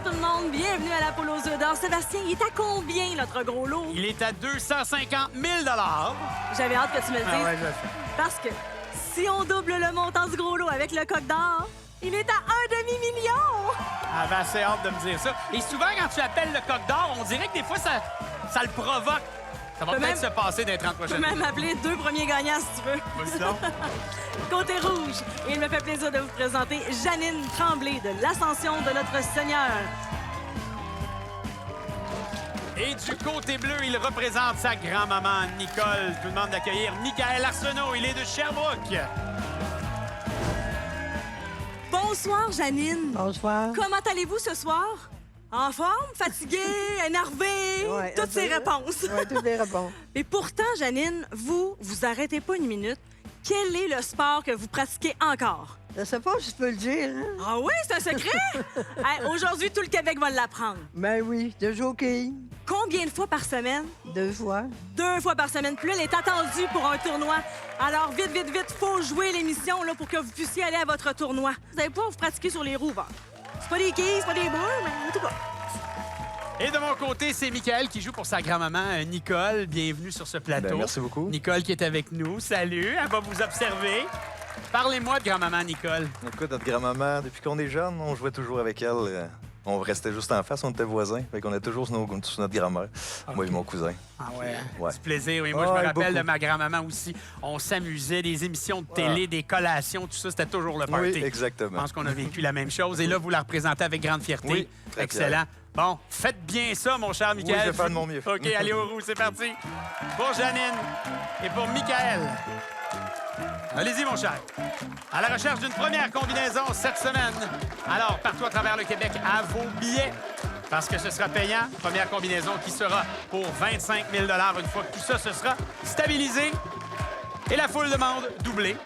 tout le monde. Bienvenue à la poule aux œufs d'or. Sébastien, il est à combien, notre gros lot? Il est à 250 000 J'avais hâte que tu me le dises. ouais, je sais. Parce que si on double le montant du gros lot avec le coq d'or, il est à un demi-million! J'avais assez hâte de me dire ça. Et souvent, quand tu appelles le coq d'or, on dirait que des fois, ça le provoque. Ça va peut-être se passer dans les 30 Tu peux prochaines même appeler deux premiers gagnants si tu veux. Vas-y donc. Côté rouge, il me fait plaisir de vous présenter Janine Tremblay de l'Ascension de notre Seigneur. Et du côté bleu, il représente sa grand-maman Nicole. Je vous demande d'accueillir Michael Arsenault. Il est de Sherbrooke. Bonsoir, Janine. Bonsoir. Comment allez-vous ce soir? En forme? Fatiguée? Énervée? Ouais, Toutes ces réponses. Oui, toutes les réponses. Et pourtant, Janine, vous arrêtez pas une minute. Quel est le sport que vous pratiquez encore? Je sais pas si je peux le dire. Hein? Ah oui, c'est un secret? Hey, aujourd'hui, tout le Québec va l'apprendre. Ben oui, de jockey. Combien de fois par semaine? 2 fois. 2 fois par semaine. Puis là, elle est attendue pour un tournoi. Alors, vite, vite, vite, faut jouer l'émission là, pour que vous puissiez aller à votre tournoi. Vous allez pouvoir vous pratiquer sur les roues, va. C'est pas des quilles, c'est pas des boules, mais en tout cas. Et de mon côté, c'est Michael qui joue pour sa grand-maman Nicole. Bienvenue sur ce plateau. Ben, merci beaucoup. Nicole qui est avec nous. Salut, elle va vous observer. Parlez-moi de grand-maman Nicole. Écoute, notre grand-maman, depuis qu'on est jeune, on jouait toujours avec elle. On restait juste en face, on était voisins. Fait qu'on est toujours sur notre grand-mère. Moi et mon cousin. Ah ouais, Ouais. du plaisir. Oui, moi, je Ouais, me rappelle beaucoup. de ma grand-maman aussi. On s'amusait, des émissions de télé, des collations, tout ça, c'était toujours le party. Oui, exactement. Je pense qu'on a vécu la même chose. Et là, vous la représentez avec grande fierté. Oui, très excellent. Bon, faites bien ça, mon cher Michael. je vais faire de mon mieux. OK, allez au roux, c'est parti. Pour Janine et pour Michael. Allez-y, mon cher. À la recherche d'une première combinaison cette semaine. Alors, partout à travers le Québec, à vos billets, parce que ce sera payant. Première combinaison qui sera pour 25 000 une fois que tout ça se sera stabilisé. Et la foule demande doublé.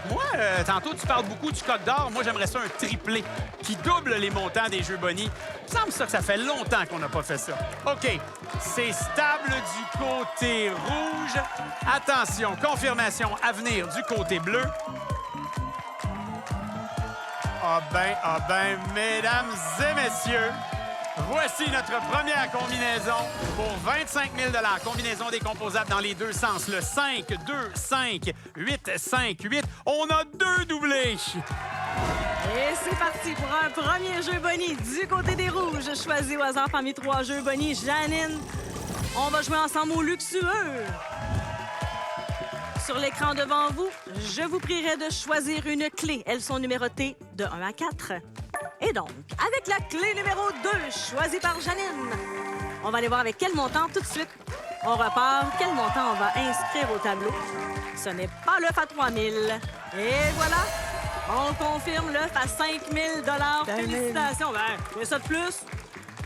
Moi, tantôt, tu parles beaucoup du coq d'or. Moi, j'aimerais ça un triplé qui double les montants des jeux bonnies. Il me semble ça que ça fait longtemps qu'on n'a pas fait ça. OK, c'est stable du côté rouge. Attention, confirmation à venir du côté bleu. Ah ben, mesdames et messieurs, voici notre première combinaison pour 25 000 Combinaison décomposable dans les deux sens. Le 5, 2, 5, 8, 5, 8. On a 2 doublés. Et c'est parti pour un premier jeu Bonnie du côté des rouges. Choisis au hasard parmi 3 jeux Bonnie. Janine, on va jouer ensemble au luxueux. Sur l'écran devant vous, je vous prierai de choisir une clé. Elles sont numérotées de 1 à 4. Et donc, avec la clé numéro 2, choisie par Janine, on va aller voir avec quel montant tout de suite. On repart. Quel montant on va inscrire au tableau? Ce n'est pas l'œuf à 3 000. Et voilà, on confirme l'œuf à 5 000 Félicitations. Ben, mais ça de plus.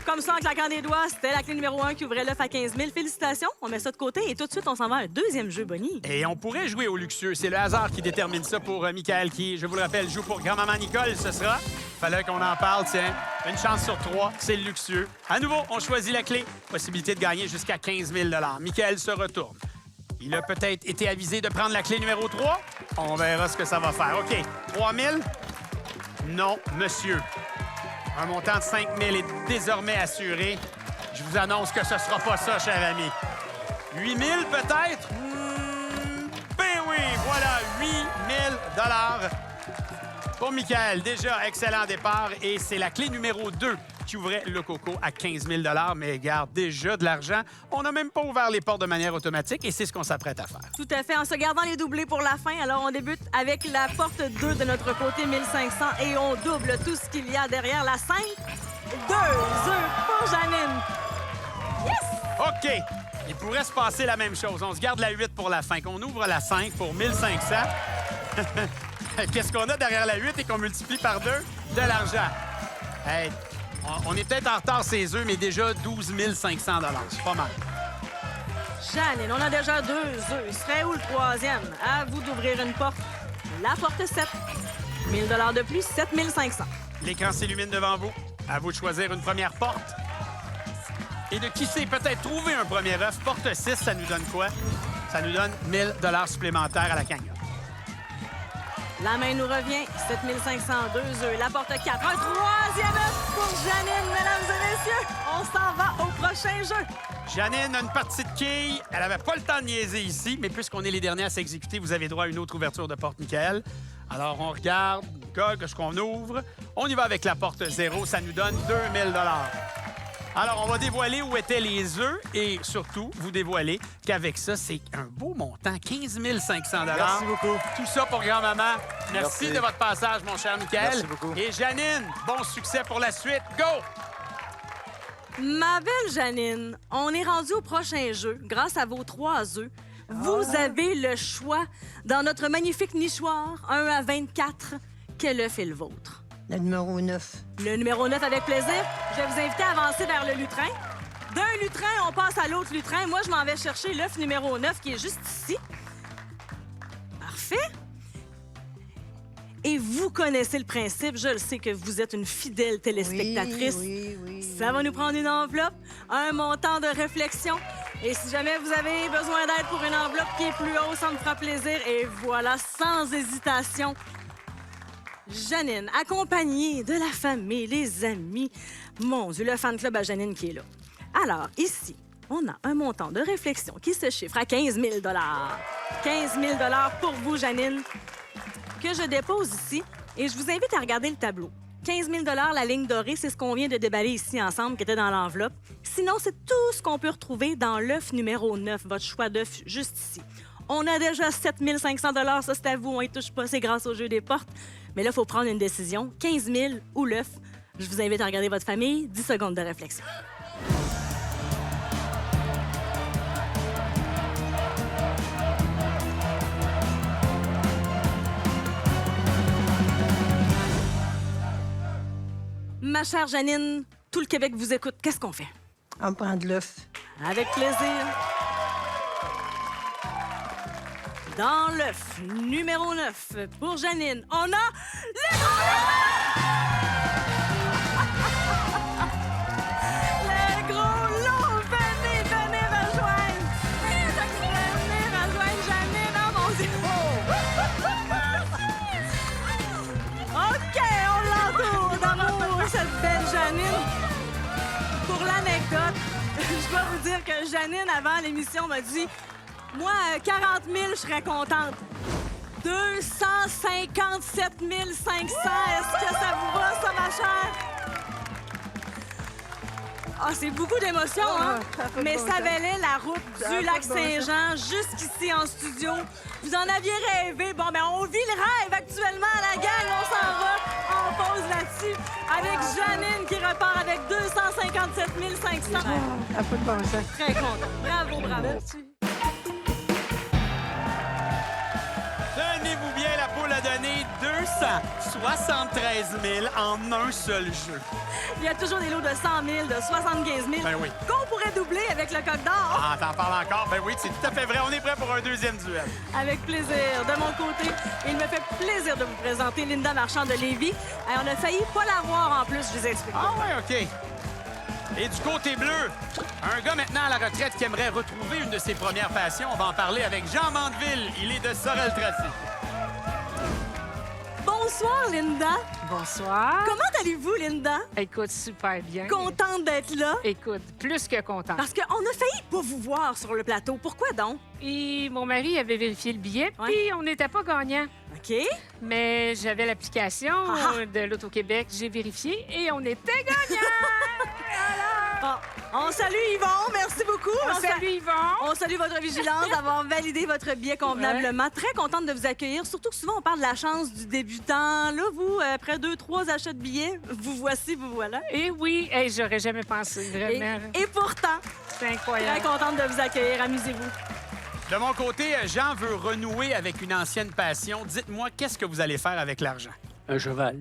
Comme ça, en claquant des doigts, c'était la clé numéro 1 qui ouvrait l'œuf à 15 000. Félicitations. On met ça de côté et tout de suite, on s'en va à un deuxième jeu Bonnie. Et on pourrait jouer au luxueux. C'est le hasard qui détermine ça pour Michael, qui, je vous le rappelle, joue pour grand-maman Nicole. Ce sera, fallait qu'on en parle, tiens, une chance sur 3, c'est le luxueux. À nouveau, on choisit la clé. Possibilité de gagner jusqu'à 15 000 Michael se retourne. Il a peut-être été avisé de prendre la clé numéro 3. On verra ce que ça va faire. OK, 3 000? Non, monsieur. Un montant de 5 000 est désormais assuré. Je vous annonce que ce ne sera pas ça, cher ami. 8 000 peut-être? Ben oui, voilà, 8 000 pour Michael. Déjà, excellent départ. Et c'est la clé numéro 2 qui ouvrait le coco à 15 000 mais garde déjà de l'argent. On n'a même pas ouvert les portes de manière automatique et c'est ce qu'on s'apprête à faire. Tout à fait, en se gardant les doublés pour la fin. Alors, on débute avec la porte 2 de notre côté, 1500, et on double tout ce qu'il y a derrière la 5. 2 œufs pour Janine. Yes! OK. Il pourrait se passer la même chose. On se garde la 8 pour la fin. On ouvre la 5 pour 1500. Qu'est-ce qu'on a derrière la 8 et qu'on multiplie par 2? De l'argent. Hey, on est peut-être en retard, ces œufs, mais déjà 12 500 c'est pas mal. Janine, on a déjà 2 œufs. Serait où le troisième? À vous d'ouvrir une porte. La porte 7. 1 000 de plus, 7 500. L'écran s'illumine devant vous. À vous de choisir une première porte. Et de qui sait peut-être trouver un premier œuf. Porte 6, ça nous donne quoi? Ça nous donne 1 000 supplémentaires à la cagnotte. La main nous revient. 7502 œufs. La porte 4. Un troisième œuf pour Janine, mesdames et messieurs. On s'en va au prochain jeu. Janine a une partie de quilles. Elle avait pas le temps de niaiser ici, mais puisqu'on est les derniers à s'exécuter, vous avez droit à une autre ouverture de porte, Michael. Alors, on regarde, qu'est-ce qu'on ouvre? On y va avec la porte 0. Ça nous donne 2000 $. Alors, on va dévoiler où étaient les œufs et surtout, vous dévoiler qu'avec ça, c'est un beau montant, 15 500 $. Merci beaucoup. Tout ça pour grand-maman. Merci Merci. de votre passage, mon cher Michael. Merci beaucoup. Et Janine, bon succès pour la suite. Go! Ma belle Janine, on est rendu au prochain jeu. Grâce à vos 3 œufs, vous avez le choix dans notre magnifique nichoir 1 à 24. Quel œuf est le vôtre? Le numéro 9. Le numéro 9, avec plaisir. Je vais vous inviter à avancer vers le lutrin. D'un lutrin, on passe à l'autre lutrin. Moi, je m'en vais chercher l'œuf numéro 9 qui est juste ici. Parfait. Et vous connaissez le principe. Je le sais que vous êtes une fidèle téléspectatrice. Oui. Ça va nous prendre une enveloppe, un montant de réflexion. Et si jamais vous avez besoin d'aide pour une enveloppe qui est plus haute, ça me fera plaisir. Et voilà, sans hésitation, Janine, accompagnée de la famille, les amis. Mon Dieu, le fan club à Janine qui est là. Alors, ici, on a un montant de réflexion qui se chiffre à 15 000 $. 15 000 $ pour vous, Janine, que je dépose ici. Et je vous invite à regarder le tableau. 15 000 $, la ligne dorée, c'est ce qu'on vient de déballer ici ensemble, qui était dans l'enveloppe. Sinon, c'est tout ce qu'on peut retrouver dans l'œuf numéro 9, votre choix d'œuf juste ici. On a déjà 7 500 $, ça c'est à vous, on y touche pas, c'est grâce au jeu des portes. Mais là, il faut prendre une décision, 15 000 ou l'œuf. Je vous invite à regarder votre famille, 10 secondes de réflexion. Ma chère Janine, tout le Québec vous écoute. Qu'est-ce qu'on fait? On prend de l'œuf. Avec plaisir. Dans l'œuf numéro 9, pour Janine, on a le gros lot! Le gros lot! Venez rejoindre! Venez rejoindre Janine, oh mon Dieu! OK, on l'entoure d'amour, cette belle Janine. Pour l'anecdote, je dois vous dire que Janine, avant l'émission, m'a dit « Moi, 40 000, je serais contente. » 257 500. Est-ce que ça vous va, ça, ma chère? Ah, c'est beaucoup d'émotions, hein? ça fait Mais bon ça sens. valait la route Ça du fait lac bon Saint-Jean jusqu'ici en studio. Vous en aviez rêvé. Bon, ben on vit le rêve actuellement, la gang. On s'en va. On pose là-dessus avec Janine qui repart avec 257 500. Ça fait bon sens. Très content. Bravo. Merci. Tenez-vous bien, la poule a donné 273 000 en un seul jeu. Il y a toujours des lots de 100 000, de 75 000 Ben oui. qu'on pourrait doubler avec le coq d'or. Ah, t'en parles encore? Ben oui, c'est tout à fait vrai. On est prêt pour un deuxième duel. Avec plaisir. De mon côté, il me fait plaisir de vous présenter Linda Marchand de Lévis. On a failli pas la voir en plus, je vous explique. Ah ouais, OK. Et du côté bleu, un gars maintenant à la retraite qui aimerait retrouver une de ses premières passions. On va en parler avec Jean Mandeville. Il est de Sorel-Tracy. Bonsoir, Linda. Bonsoir. Comment allez-vous, Linda? Écoute, super bien. Contente d'être là? Écoute, plus que contente. Parce qu'on a failli pas vous voir sur le plateau. Pourquoi donc? Et mon mari avait vérifié le billet, Ouais. puis on n'était pas gagnant. OK. Mais j'avais l'application Ah. de l'Auto-Québec, j'ai vérifié et on était gagnant. Bon, on salue Yvon. Merci beaucoup. On salue Yvon. On salue votre vigilance d'avoir validé votre billet convenablement. Très contente de vous accueillir. Surtout que souvent, on parle de la chance du débutant. Là, vous, après 2-3 achats de billets, vous voici, vous voilà. Et oui, hey, j'aurais jamais pensé, vraiment. Et pourtant, C'est très incroyable. contente de vous accueillir. Amusez-vous. De mon côté, Jean veut renouer avec une ancienne passion. Dites-moi, qu'est-ce que vous allez faire avec l'argent? Un cheval.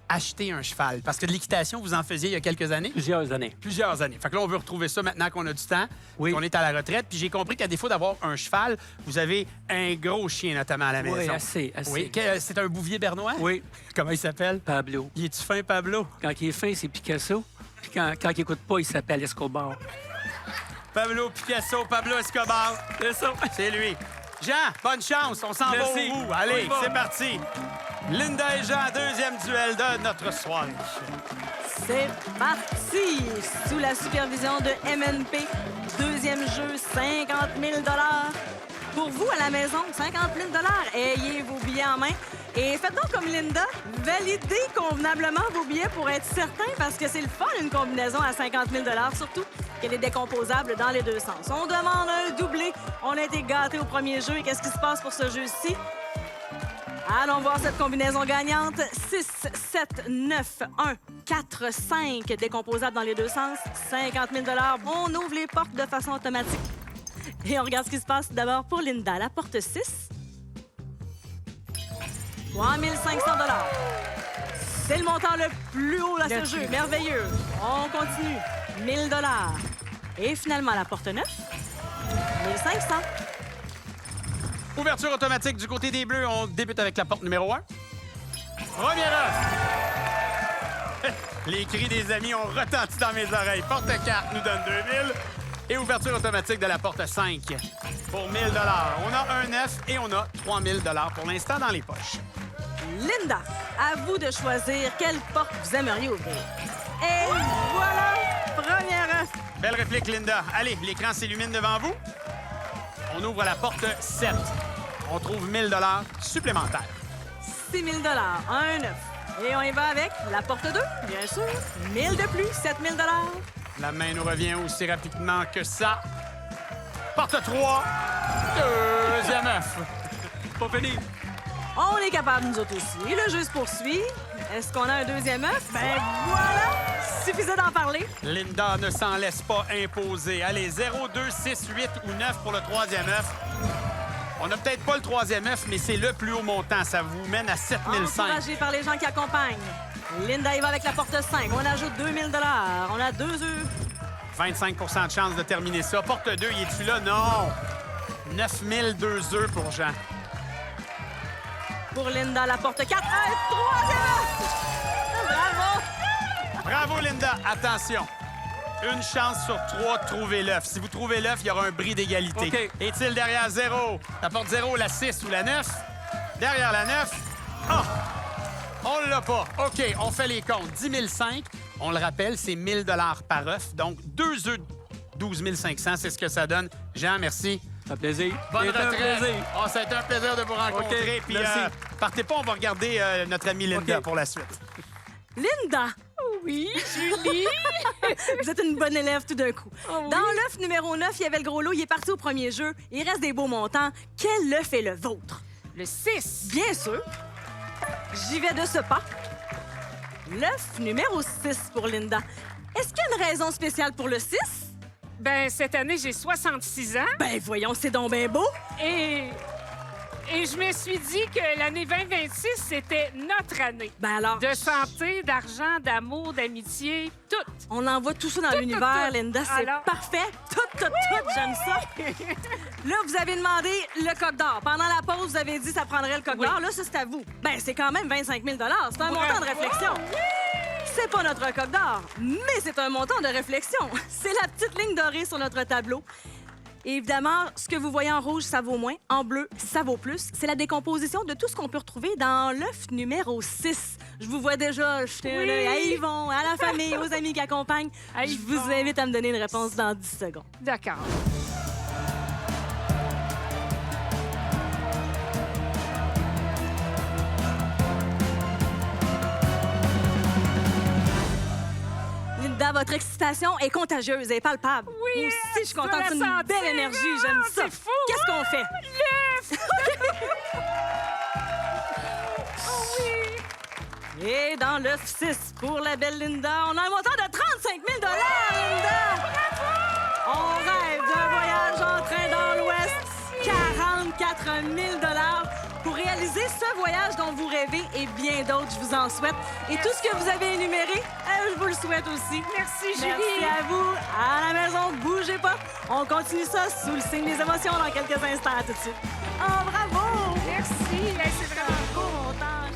Acheter un cheval. Parce que de l'équitation, vous en faisiez il y a quelques années? Plusieurs années. Plusieurs années. Fait que là, on veut retrouver ça maintenant qu'on a du temps, Oui. qu'on est à la retraite. Puis j'ai compris qu'à défaut d'avoir un cheval, vous avez un gros chien notamment à la maison. Oui, assez. Oui. C'est un bouvier bernois? Oui, Comment il s'appelle? Pablo. Il est-tu fin, Pablo? Quand il est fin, c'est Picasso. Puis quand il écoute pas, il s'appelle Escobar. Pablo Picasso, Pablo Escobar. C'est ça. C'est lui. Jean, bonne chance. On s'en va Merci. au bout. On Allez, y va. c'est parti. Linda et Jean, deuxième duel de notre soirée. C'est parti! Sous la supervision de MNP, deuxième jeu, 50 000 Pour vous, à la maison, 50 000 ayez vos billets en main. Et faites donc comme Linda, validez convenablement vos billets pour être certain, parce que c'est le fun, une combinaison à 50 000 surtout qu'elle est décomposable dans les deux sens. On demande un doublé. On a été gâtés au premier jeu. Et qu'est-ce qui se passe pour ce jeu-ci? Allons voir cette combinaison gagnante. 6, 7, 9, 1, 4, 5, décomposable dans les deux sens. 50 000 On ouvre les portes de façon automatique. Et on regarde ce qui se passe d'abord pour Linda. La porte 6. 3 500 C'est le montant le plus haut à ce jeu. Merveilleux. On continue. 1 000 Et finalement, la porte 9. 1 500 Ouverture automatique du côté des Bleus. On débute avec la porte numéro 1. Première offre. Les cris des amis ont retenti dans mes oreilles. Porte 4 nous donne 2000. Et ouverture automatique de la porte 5 pour 1000 On a un 9 et on a 3000 pour l'instant dans les poches. Linda, à vous de choisir quelle porte vous aimeriez ouvrir. Et voilà, première offre. Belle réplique, Linda. Allez, l'écran s'illumine devant vous. On ouvre la porte 7. On trouve 1000 supplémentaires. 6 000 un 9. Et on y va avec la porte 2, bien sûr. 1000 de plus, 7 000 La main nous revient aussi rapidement que ça. Porte 3. Deuxième œuf. Pas fini. On est capable, nous autres aussi. Le jeu se poursuit. Est-ce qu'on a un deuxième œuf? Ben voilà! Suffisait d'en parler. Linda ne s'en laisse pas imposer. Allez, 0, 2, 6, 8 ou 9 pour le troisième œuf. On n'a peut-être pas le troisième œuf, mais c'est le plus haut montant. Ça vous mène à 7005. Encouragé par les gens qui accompagnent. Linda y va avec la porte 5. On ajoute 2000 On a 2 œufs. 25 de chance de terminer ça. Porte 2, y es-tu là? Non! 9002 œufs pour Jean. Pour Linda, la porte 4. Un troisième œuf! Bravo! Bravo, Linda. Attention. Une chance sur 3 de trouver l'œuf. Si vous trouvez l'œuf, il y aura un bris d'égalité. OK. Est-il derrière 0? La porte 0, la 6 ou la 9? Derrière la 9? Ah! On l'a pas. OK, on fait les comptes. 10 500. On le rappelle, c'est 1000 par œuf. Donc, 2 œufs, 12 500, c'est ce que ça donne. Jean, merci. Un plaisir. Bonne C'est un retraite. plaisir. Oh, ça a été un plaisir de vous rencontrer. OK, Puis, merci. partez pas, on va regarder notre amie Linda OK. pour la suite. Linda! Oui, Julie. Vous êtes une bonne élève tout d'un coup. Oh oui. Dans l'œuf numéro 9, il y avait le gros lot. Il est parti au premier jeu. Il reste des beaux montants. Quel œuf est le vôtre? Le 6. Bien sûr. J'y vais de ce pas. L'œuf numéro 6 pour Linda. Est-ce qu'il y a une raison spéciale pour le 6? Ben, cette année, j'ai 66 ans Ben voyons, c'est donc bien beau. et je me suis dit que l'année 2026, c'était notre année. Ben alors, De santé, d'argent, d'amour, d'amitié, tout. on envoie tout ça dans l'univers, tout. Linda. C'est Alors? parfait. Tout, j'aime ça. Là, vous avez demandé le coq d'or. Pendant la pause, vous avez dit que ça prendrait le coq d'or. Là, ça, c'est à vous. Ben, c'est quand même 25 000 C'est un montant de réflexion. C'est pas notre coq d'or, mais c'est un montant de réflexion. C'est la petite ligne dorée sur notre tableau. Et évidemment, ce que vous voyez en rouge, ça vaut moins. En bleu, ça vaut plus. C'est la décomposition de tout ce qu'on peut retrouver dans l'œuf numéro 6. Je vous vois déjà jeter un œil à Yvon, à la famille, aux amis qui accompagnent. À Je Yvon. vous invite à me donner une réponse dans 10 secondes. D'accord. Linda, votre excitation est contagieuse et palpable. Oui, Moi aussi, je suis tu dois contente. la C'est une sentir, belle énergie. J'aime hein? ça. C'est fou, Qu'est-ce qu'on fait? Et dans l'œuf 6 pour la belle Linda, on a un montant de 35 000 Linda! On rêve d'un voyage en train dans l'Ouest. 44 000 pour réaliser ce voyage dont vous rêvez et bien d'autres, je vous en souhaite. Et tout ce que vous avez énuméré, je vous le souhaite aussi. Merci, Julie. Merci à vous. À la maison, bougez pas. On continue ça sous le signe des émotions dans quelques instants. À tout de suite. Oh, bravo! Merci. Hey, c'est vraiment Beau montage.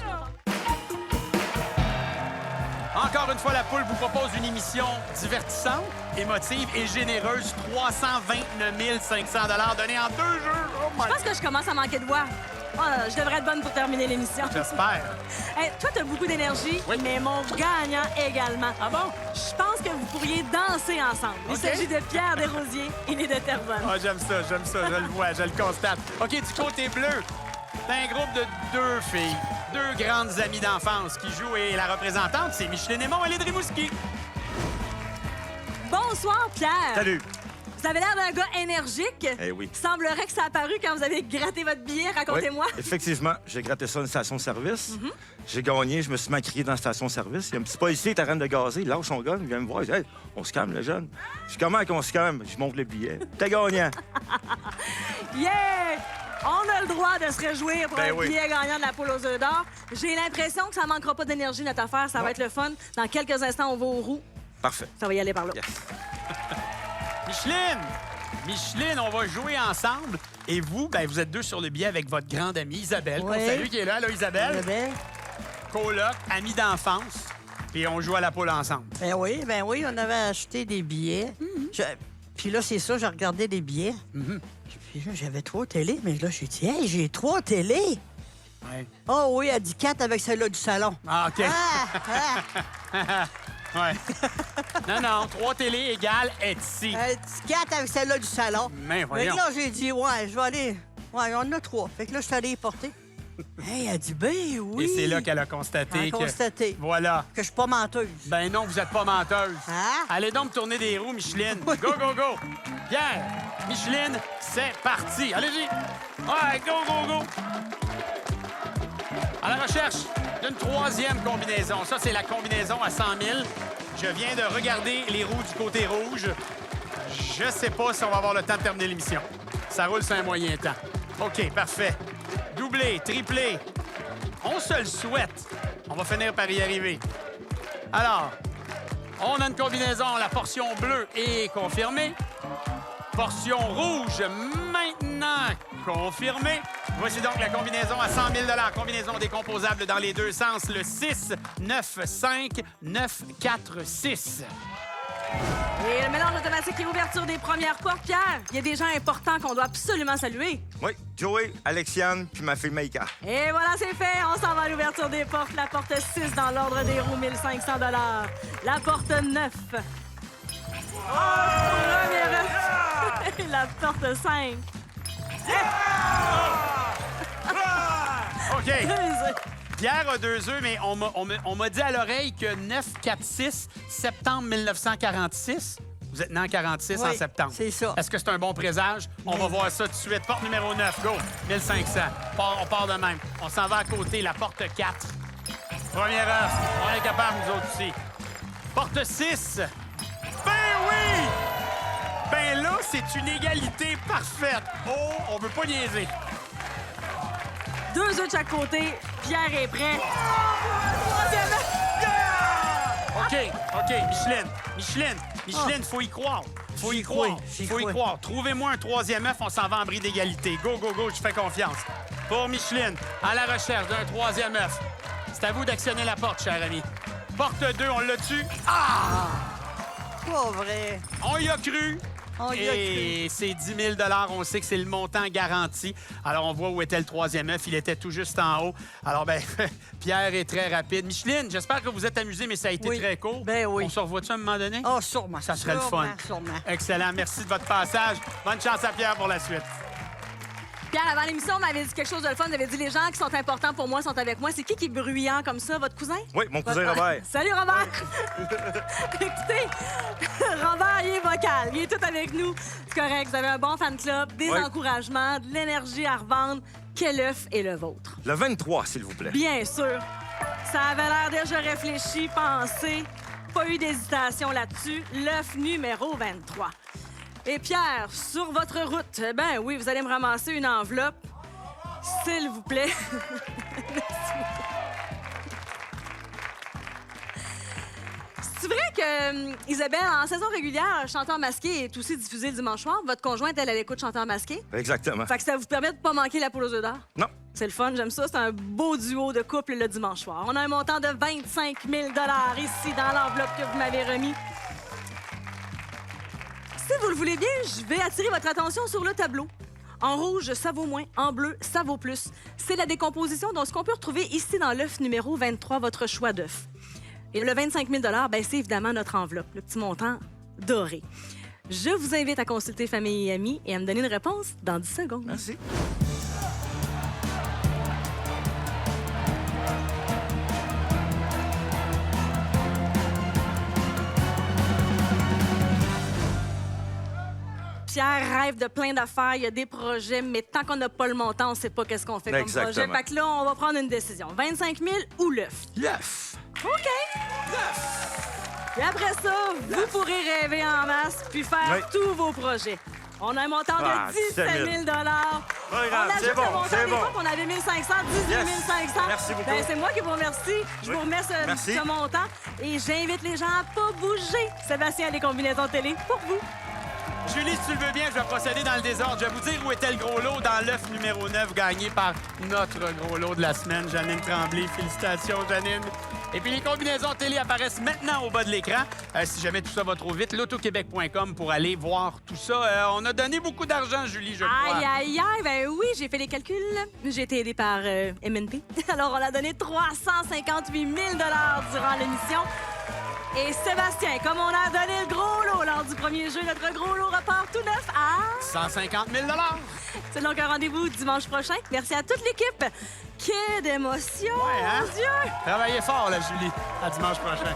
Encore une fois, la poule vous propose une émission divertissante, émotive et généreuse. 329 500 donnés en 2 jeux. Oh my Je pense que je commence à manquer de voix. Ah, je devrais être bonne pour terminer l'émission. J'espère. Hey, toi, t'as beaucoup d'énergie, Oui. mais mon gagnant également. Ah bon? Je pense que vous pourriez danser ensemble. Il OK. s'agit de Pierre Desrosiers. Il est de Terrebonne. Ah, j'aime ça, je le vois, je le constate. OK, du côté bleu, c'est un groupe de 2 filles, 2 grandes amies d'enfance qui jouent et la représentante, c'est Micheline Aymon, elle est de Rimouski. Bonsoir, Pierre. Salut. Vous avez l'air d'un gars énergique. Eh oui. Semblerait que ça a apparu quand vous avez gratté votre billet. Racontez-moi. Oui, effectivement, j'ai gratté ça à une station-service. J'ai gagné, je me suis mis à crier dans la station-service. Il y a un petit policier qui est en train de gazer, il lâche son gun, il vient me voir, il dit « Hey, on se calme, le jeune. » Je dis « Comment qu'on se calme? » Je monte le billet. T'es gagnant. Yeah! On a le droit de se réjouir pour Ben un oui. billet gagnant de la poule aux œufs d'or. J'ai l'impression que ça manquera pas d'énergie, notre affaire. Ça va être le fun. Dans quelques instants, on va aux roues. Parfait. Ça va y aller par là. Yes. Micheline, on va jouer ensemble. Et vous, ben, vous êtes 2 sur le billet avec votre grande amie Isabelle. Oui. Qu'on salue, qui est là, Isabelle. Isabelle? Coloc, amie d'enfance. Puis on joue à la poule ensemble. Ben oui, on avait acheté des billets. Puis là, c'est ça, j'ai regardé des billets. Puis là, j'avais 3 télés, mais là, j'ai dit, hey, j'ai 3 télés. Ouais. Oh oui, elle dit 4 avec celle-là du salon. Ah, OK. Ah! Ouais. Non, 3 télés égales est ici. Elle dit 4 avec celle-là du salon. Mais Fait voyons. que là, j'ai dit, ouais, je vais aller. Ouais, on en a 3. Fait que là, je suis allé y porter. Hey, elle dit, ben oui. Et c'est là qu'elle a constaté Elle a que... constaté. Voilà. Que je suis pas menteuse. Ben non, vous êtes pas menteuse. Hein? Allez donc me tourner des roues, Micheline. Go, go, go. Pierre, Micheline, c'est parti. Allez-y. Ouais, go, go, go. À la recherche d'une 3e combinaison. Ça, c'est la combinaison à 100 000. Je viens de regarder les roues du côté rouge. Je sais pas si on va avoir le temps de terminer l'émission. Ça roule sur un moyen temps. OK, parfait. Doublé, triplé. On se le souhaite. On va finir par y arriver. Alors, on a une combinaison. La portion bleue est confirmée. Portion rouge, maintenant confirmée. Voici donc la combinaison à 100 000 Combinaison décomposable dans les deux sens. Le 6, 9, 5, 9, 4, 6. Et le mélange automatique et l'ouverture des premières portes, Pierre. Il y a des gens importants qu'on doit absolument saluer. Oui, Joey, Alexiane, puis ma fille Maïka. Et voilà, c'est fait. On s'en va à l'ouverture des portes. La porte 6 dans l'ordre des roues, 1 500 La porte 9. Et la porte 5. OK. Pierre a 2 œufs, mais on m'a dit à l'oreille que 9, 4, 6, septembre 1946. Vous êtes né en 46 en Oui, septembre. c'est ça. Est-ce que c'est un bon présage? On va voir ça tout de suite. Porte numéro 9, go. 1500. On part de même. On s'en va à côté, la porte 4. Première œuf. On est capable, nous autres aussi. Porte 6. Ben oui! Ben là, c'est une égalité parfaite. Oh, on veut pas niaiser. 2 œufs de chaque côté. Pierre est prêt. OK, Micheline, faut y croire. Faut y croire. j'y Faut y crois. croire. Trouvez-moi un 3e œuf, on s'en va en bris d'égalité. Go, go, go, je fais confiance. Pour Micheline, à la recherche d'un 3e œuf. C'est à vous d'actionner la porte, cher ami. Porte 2, on l'a tu. Pas vrai. On y a cru. On y a Et c'est 10 000 on sait que c'est le montant garanti. Alors, on voit où était le 3e œuf. Il était tout juste en haut. Alors, ben Pierre est très rapide. Micheline, j'espère que vous êtes amusés, mais ça a été Oui. très court. Ben oui. On se revoit-tu à un moment donné? Oh, sûrement. Ça serait le fun. Sûrement. Excellent. Merci de votre passage. Bonne chance à Pierre pour la suite. Pierre, avant l'émission, on m'avait dit quelque chose de le fun. Vous avez dit les gens qui sont importants pour moi sont avec moi. C'est qui est bruyant comme ça? Votre cousin? Oui, mon cousin Robert. Salut, Robert! Écoutez, Robert, il est vocal. Il est tout avec nous. C'est correct. Vous avez un bon fan club, des Oui. encouragements, de l'énergie à revendre. Quel œuf est le vôtre? Le 23, s'il vous plaît. Bien sûr. Ça avait l'air déjà réfléchi, pensé. Pas eu d'hésitation là-dessus. L'œuf numéro 23. Et Pierre, sur votre route, ben oui, vous allez me ramasser une enveloppe. S'il vous plaît. C'est vrai que Isabelle, en saison régulière, Chanteur masqué est aussi diffusé le dimanche soir. Votre conjointe, elle écoute Chanteur masqué. Exactement. Fait que ça vous permet de pas manquer la poule aux œufs d'or. Non. C'est le fun, j'aime ça. C'est un beau duo de couple le dimanche soir. On a un montant de 25 000 ici dans l'enveloppe que vous m'avez remis. Si vous le voulez bien, je vais attirer votre attention sur le tableau. En rouge, ça vaut moins. En bleu, ça vaut plus. C'est la décomposition de ce qu'on peut retrouver ici dans l'œuf numéro 23, votre choix d'œuf. Et le 25 000 ben, c'est évidemment notre enveloppe, le petit montant doré. Je vous invite à consulter famille et amis et à me donner une réponse dans 10 secondes. Merci. Pierre rêve de plein d'affaires, il y a des projets, mais tant qu'on n'a pas le montant, on ne sait pas qu'est-ce qu'on fait comme projet. Exactement. Fait que là, on va prendre une décision. 25 000 ou l'œuf? L'œuf. OK. Et après ça, vous pourrez rêver en masse puis faire Oui. tous vos projets. On a un montant Ah, de 17 000 17 000. On ajoute c'est bon, le montant c'est des bon. fois qu'on avait 1 500, 18 Yes. 500. Merci beaucoup. Ben, c'est moi qui vous remercie. Je Oui. vous remets Merci. ce montant et j'invite les gens à pas bouger. Sébastien a des combinaisons télé pour vous. Julie, si tu le veux bien, je vais procéder dans le désordre. Je vais vous dire où était le gros lot dans l'œuf numéro 9 gagné par notre gros lot de la semaine, Janine Tremblay. Félicitations, Janine. Et puis, les combinaisons télé apparaissent maintenant au bas de l'écran. Si jamais tout ça va trop vite, l'autoquebec.com pour aller voir tout ça. On a donné beaucoup d'argent, Julie, je crois. Aïe, aïe, aïe. Ben oui, j'ai fait les calculs. J'ai été aidée par MNP. Alors, on a donné 358 000 durant l'émission. Et Sébastien, comme on a donné le gros lot lors du premier jeu, notre gros lot repart tout neuf à... 150 000 C'est donc un rendez-vous dimanche prochain. Merci à toute l'équipe. Quelle émotion! Ouais, hein? Mon Dieu! Travaillez fort, là, Julie. À dimanche prochain.